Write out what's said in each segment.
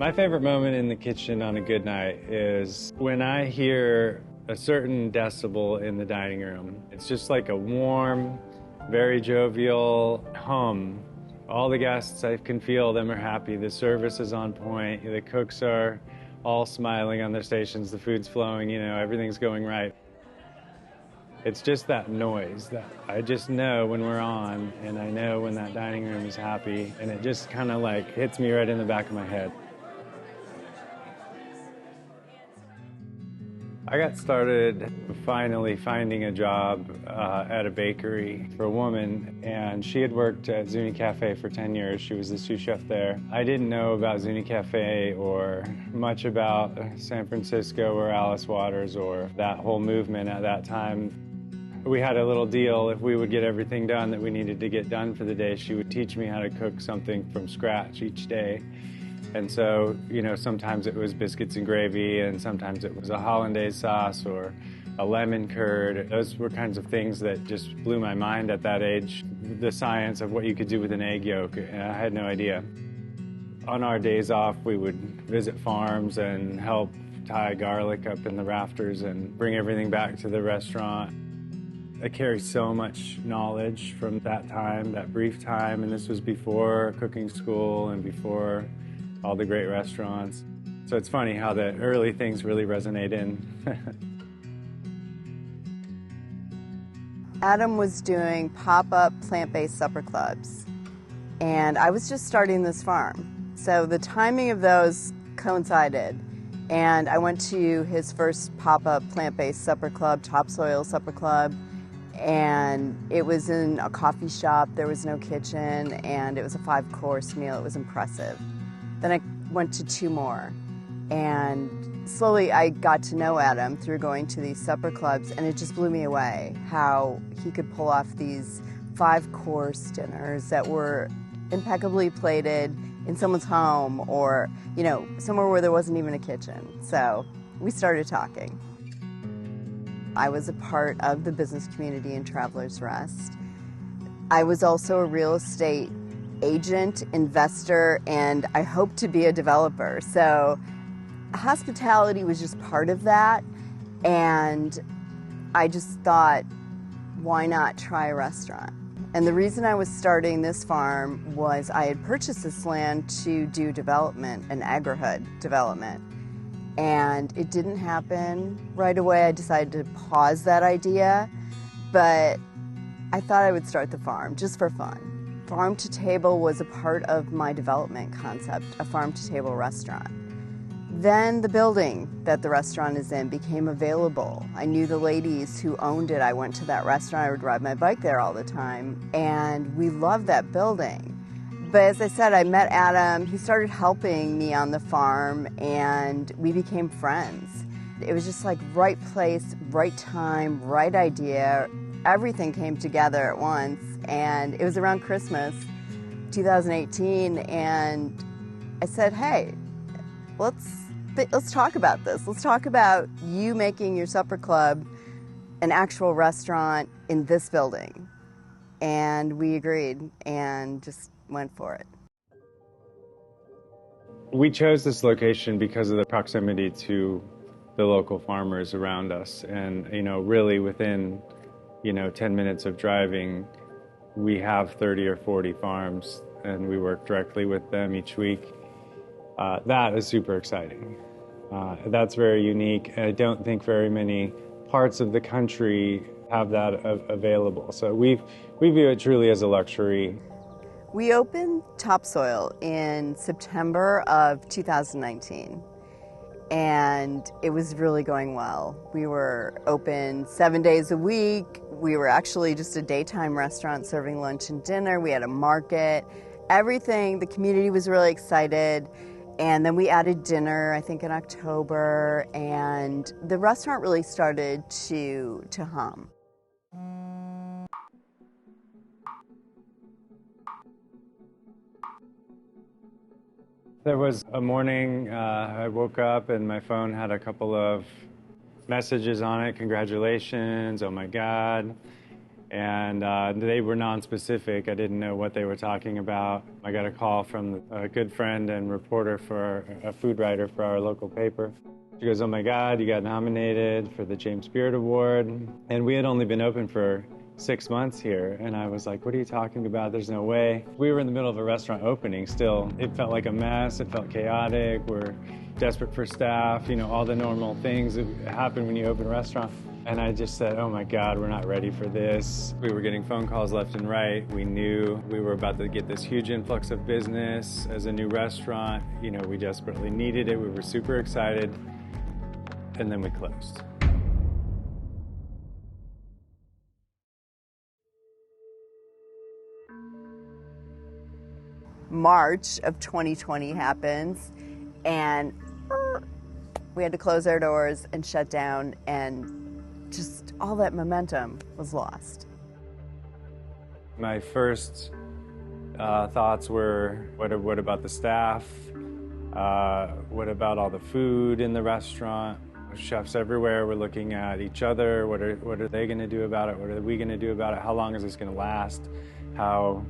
My favorite moment in the kitchen on a good night is when I hear a certain decibel in the dining room. It's just like a warm, very jovial hum. All the guests, I can feel them are happy. The service is on point. The cooks are all smiling on their stations. The food's flowing, everything's going right. It's just that noise that I just know when we're on, and I know when that dining room is happy, and it just kind of like hits me right in the back of my head. I got started finally finding a job at a bakery for a woman, and she had worked at Zuni Cafe for 10 years. She was the sous chef there. I didn't know about Zuni Cafe or much about San Francisco or Alice Waters or that whole movement at that time. We had a little deal. If we would get everything done that we needed to get done for the day, she would teach me how to cook something from scratch each day. And so, sometimes it was biscuits and gravy, and sometimes it was a hollandaise sauce or a lemon curd. Those were kinds of things that just blew my mind at that age. The science of what you could do with an egg yolk, and I had no idea. On our days off, we would visit farms and help tie garlic up in the rafters and bring everything back to the restaurant. I carry so much knowledge from that time, that brief time, and this was before cooking school and before all the great restaurants. So it's funny how the early things really resonate in. Adam was doing pop-up plant-based supper clubs, and I was just starting this farm. So the timing of those coincided, and I went to his first pop-up plant-based supper club, Topsoil Supper Club, and it was in a coffee shop. There was no kitchen, and it was a 5-course meal. It was impressive. Then I went to 2 more, and slowly I got to know Adam through going to these supper clubs, and it just blew me away how he could pull off these 5-course dinners that were impeccably plated in someone's home or, somewhere where there wasn't even a kitchen. So we started talking. I was a part of the business community in Travelers Rest. I was also a real estate agent, investor, and I hope to be a developer. So hospitality was just part of that, and I just thought, why not try a restaurant? And the reason I was starting this farm was I had purchased this land to do development, an agri-hood development, and it didn't happen right away. I decided to pause that idea, but I thought I would start the farm just for fun. Farm to table was a part of my development concept, a farm to table restaurant. Then the building that the restaurant is in became available. I knew the ladies who owned it. I went to that restaurant. I would ride my bike there all the time, and we loved that building. But as I said, I met Adam. He started helping me on the farm, and we became friends. It was just like right place, right time, right idea. Everything came together at once, and it was around Christmas 2018, and I said, hey, let's talk about this. Let's talk about you making your supper club an actual restaurant in this building. And we agreed and just went for it. We chose this location because of the proximity to the local farmers around us, and really within 10 minutes of driving, we have 30 or 40 farms, and we work directly with them each week. That is super exciting. That's very unique. I don't think very many parts of the country have that available. So we view it truly as a luxury. We opened Topsoil in September of 2019. And it was really going well. We were open 7 days a week. We were actually just a daytime restaurant serving lunch and dinner. We had a market, everything. The community was really excited. And then we added dinner, I think in October, and the restaurant really started to hum. There was a morning I woke up and my phone had a couple of messages on it. Congratulations, oh my God. And they were non-specific. I didn't know what they were talking about. I got a call from a good friend and reporter for a food writer for our local paper. She goes, "Oh my God, you got nominated for the James Beard Award." And we had only been open for 6 months here. And I was like, "What are you talking about? There's no way." We were in the middle of a restaurant opening still. It felt like a mess. It felt chaotic. We're desperate for staff, you know, all the normal things that happen when you open a restaurant. And I just said, "Oh my God, we're not ready for this." We were getting phone calls left and right. We knew we were about to get this huge influx of business as a new restaurant. You know, we desperately needed it. We were super excited. And then we closed. March of 2020 happens, and we had to close our doors and shut down, and just all that momentum was lost. My first thoughts were, what about the staff? What about all the food in the restaurant? Chefs everywhere were looking at each other. What are they going to do about it? What are we going to do about it? How long is this going to last? How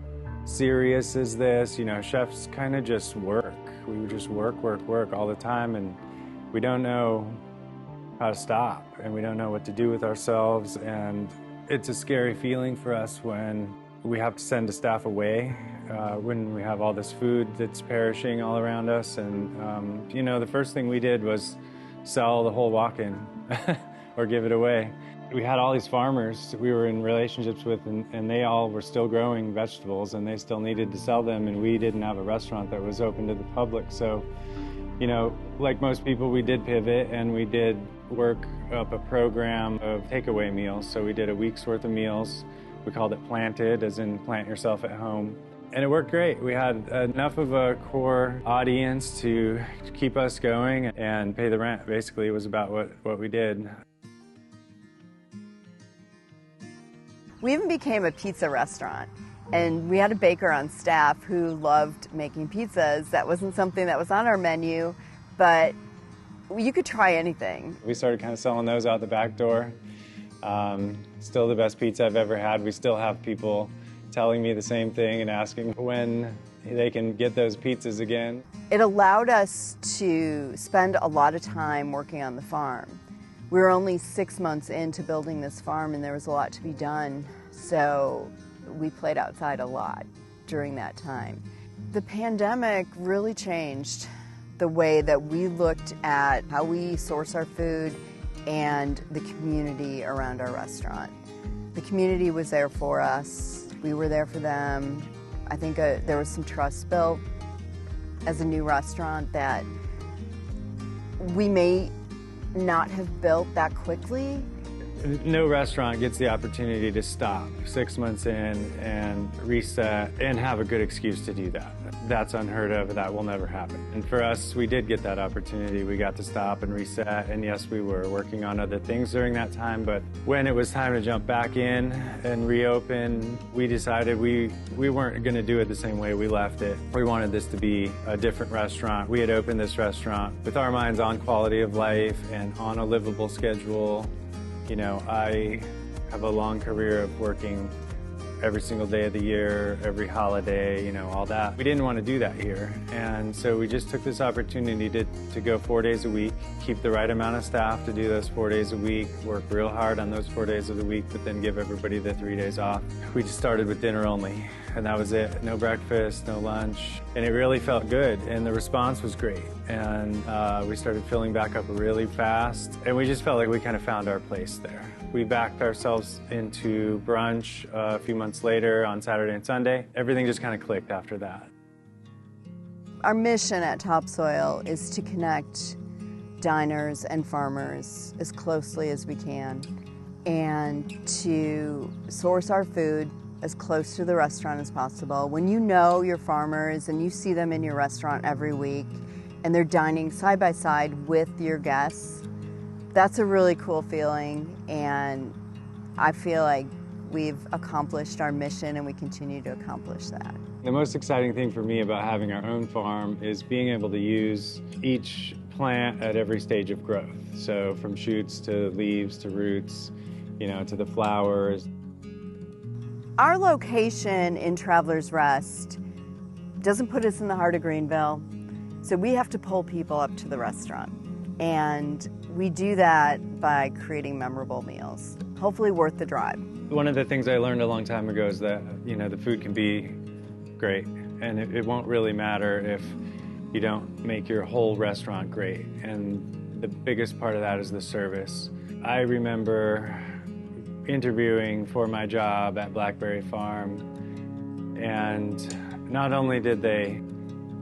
serious is this? You know, chefs kind of just work. We would just work all the time, and we don't know how to stop, and we don't know what to do with ourselves. And it's a scary feeling for us when we have to send the staff away, when we have all this food that's perishing all around us. And you know, the first thing we did was sell the whole walk-in or give it away. We had all these farmers we were in relationships with, and they all were still growing vegetables, and they still needed to sell them, and we didn't have a restaurant that was open to the public. So, you know, like most people, we did pivot, and we did work up a program of takeaway meals. So we did a week's worth of meals. We called it Planted, as in plant yourself at home. And it worked great. We had enough of a core audience to keep us going and pay the rent. Basically, it was about what we did. We even became a pizza restaurant, and we had a baker on staff who loved making pizzas. That wasn't something that was on our menu, but you could try anything. We started kind of selling those out the back door. Still the best pizza I've ever had. We still have people telling me the same thing and asking when they can get those pizzas again. It allowed us to spend a lot of time working on the farm. We were only 6 months into building this farm, and there was a lot to be done, so we played outside a lot during that time. The pandemic really changed the way that we looked at how we source our food and the community around our restaurant. The community was there for us. We were there for them. I think there was some trust built as a new restaurant that we may not have built that quickly. No restaurant gets the opportunity to stop 6 months in and reset and have a good excuse to do that. That's unheard of. That will never happen. And for us, we did get that opportunity. We got to stop and reset. And yes, we were working on other things during that time. But when it was time to jump back in and reopen, we decided we weren't going to do it the same way we left it. We wanted this to be a different restaurant. We had opened this restaurant with our minds on quality of life and on a livable schedule. You know, I have a long career of working every single day of the year, every holiday, you know, all that. We didn't want to do that here. And so we just took this opportunity to go 4 days a week, keep the right amount of staff to do those 4 days a week, work real hard on those 4 days of the week, but then give everybody the 3 days off. We just started with dinner only, and that was it. No breakfast, no lunch. And it really felt good, and the response was great. And we started filling back up really fast, and we just felt like we kind of found our place there. We backed ourselves into brunch a few months later on Saturday and Sunday. Everything just kind of clicked after that. Our mission at Topsoil is to connect diners and farmers as closely as we can, and to source our food as close to the restaurant as possible. When you know your farmers and you see them in your restaurant every week and they're dining side by side with your guests, that's a really cool feeling, and I feel like we've accomplished our mission and we continue to accomplish that. The most exciting thing for me about having our own farm is being able to use each plant at every stage of growth. So from shoots to leaves to roots, you know, to the flowers. Our location in Travelers Rest doesn't put us in the heart of Greenville, so we have to pull people up to the restaurant. And we do that by creating memorable meals, hopefully worth the drive. One of the things I learned a long time ago is that, the food can be great, and it won't really matter if you don't make your whole restaurant great. And the biggest part of that is the service. I remember interviewing for my job at Blackberry Farm, and not only did they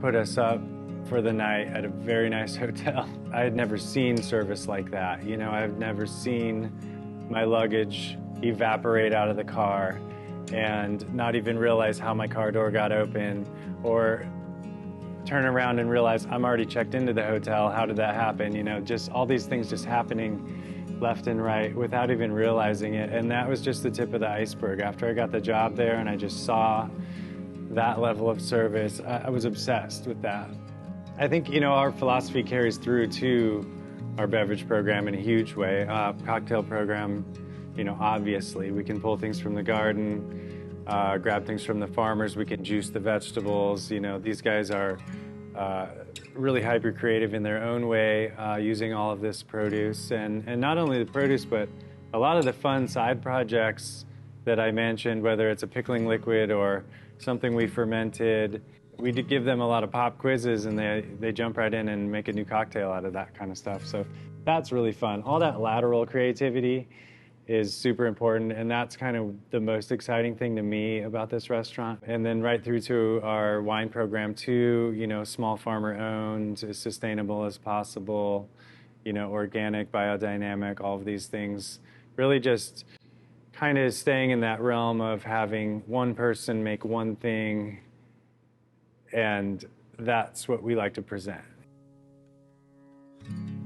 put us up for the night at a very nice hotel, I had never seen service like that. I've never seen my luggage evaporate out of the car and not even realize how my car door got open, or turn around and realize I'm already checked into the hotel. How did that happen? Just all these things just happening left and right without even realizing it. And that was just the tip of the iceberg. After I got the job there and I just saw that level of service, I was obsessed with that. I think, our philosophy carries through to our beverage program in a huge way. Cocktail program, obviously we can pull things from the garden, grab things from the farmers, we can juice the vegetables. These guys are really hyper creative in their own way, using all of this produce. And not only the produce, but a lot of the fun side projects that I mentioned, whether it's a pickling liquid or something we fermented. We did give them a lot of pop quizzes, and they jump right in and make a new cocktail out of that kind of stuff. So that's really fun. All that lateral creativity is super important, and that's kind of the most exciting thing to me about this restaurant. And then right through to our wine program too, small farmer owned, as sustainable as possible, organic, biodynamic, all of these things. Really just kind of staying in that realm of having one person make one thing, and that's what we like to present.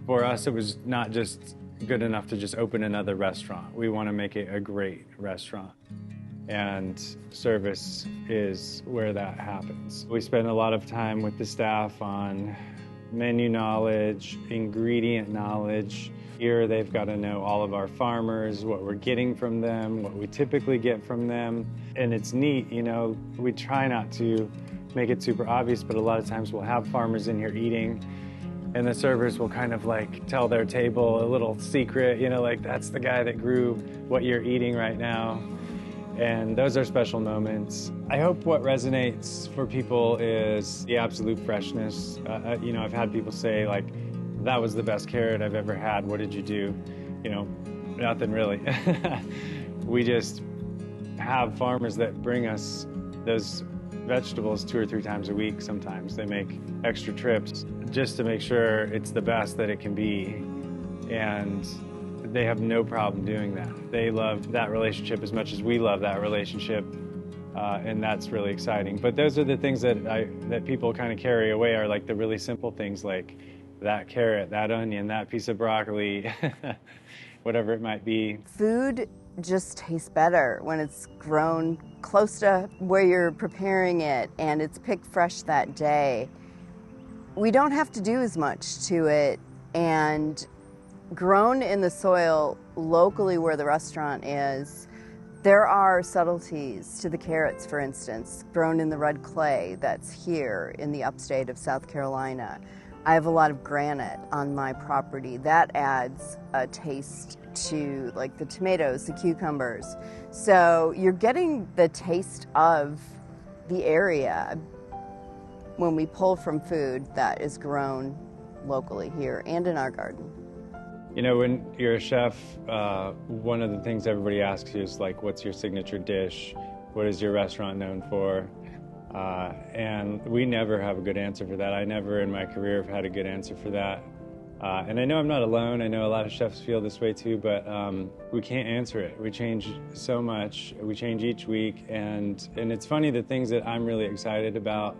For us, it was not just good enough to just open another restaurant. We want to make it a great restaurant, and service is where that happens. We spend a lot of time with the staff on menu knowledge, ingredient knowledge. Here they've got to know all of our farmers, what we're getting from them, what we typically get from them. And it's neat, we try not to make it super obvious, but a lot of times we'll have farmers in here eating, and the servers will kind of tell their table a little secret, that's the guy that grew what you're eating right now. And those are special moments. I hope what resonates for people is the absolute freshness. I've had people say that was the best carrot I've ever had. What did you do? Nothing really. We just have farmers that bring us those vegetables 2 or 3 times a week. Sometimes they make extra trips just to make sure it's the best that it can be, and they have no problem doing that. They love that relationship as much as we love that relationship, and that's really exciting. But those are the things that people kind of carry away, are the really simple things, like that carrot, that onion, that piece of broccoli, whatever it might be. Food just tastes better when it's grown close to where you're preparing it and it's picked fresh that day. We don't have to do as much to it, and grown in the soil locally where the restaurant is, there are subtleties to the carrots, for instance, grown in the red clay that's here in the upstate of South Carolina. I have a lot of granite on my property. That adds a taste to the tomatoes, the cucumbers. So you're getting the taste of the area when we pull from food that is grown locally here and in our garden. When you're a chef, one of the things everybody asks you is what's your signature dish? What is your restaurant known for? And we never have a good answer for that. I never in my career have had a good answer for that. And I know I'm not alone. I know a lot of chefs feel this way too, but we can't answer it. We change so much. We change each week. And it's funny, the things that I'm really excited about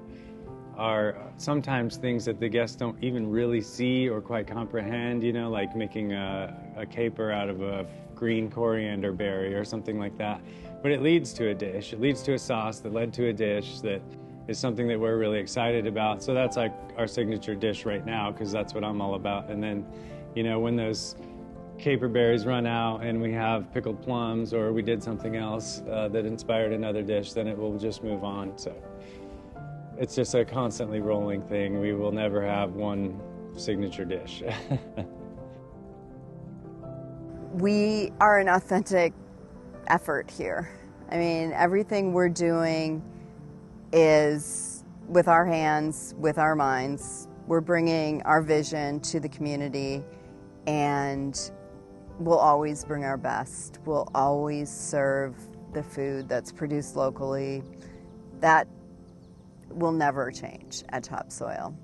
are sometimes things that the guests don't even really see or quite comprehend, like making a caper out of a green coriander berry or something like that. But it leads to a dish. It leads to a sauce that led to a dish that is something that we're really excited about. So that's our signature dish right now, because that's what I'm all about. And then, when those caper berries run out and we have pickled plums, or we did something else that inspired another dish, then it will just move on. So it's just a constantly rolling thing. We will never have one signature dish. We are an authentic effort here. I mean, everything we're doing is with our hands, with our minds. We're bringing our vision to the community, and we'll always bring our best. We'll always serve the food that's produced locally. That will never change at Topsoil.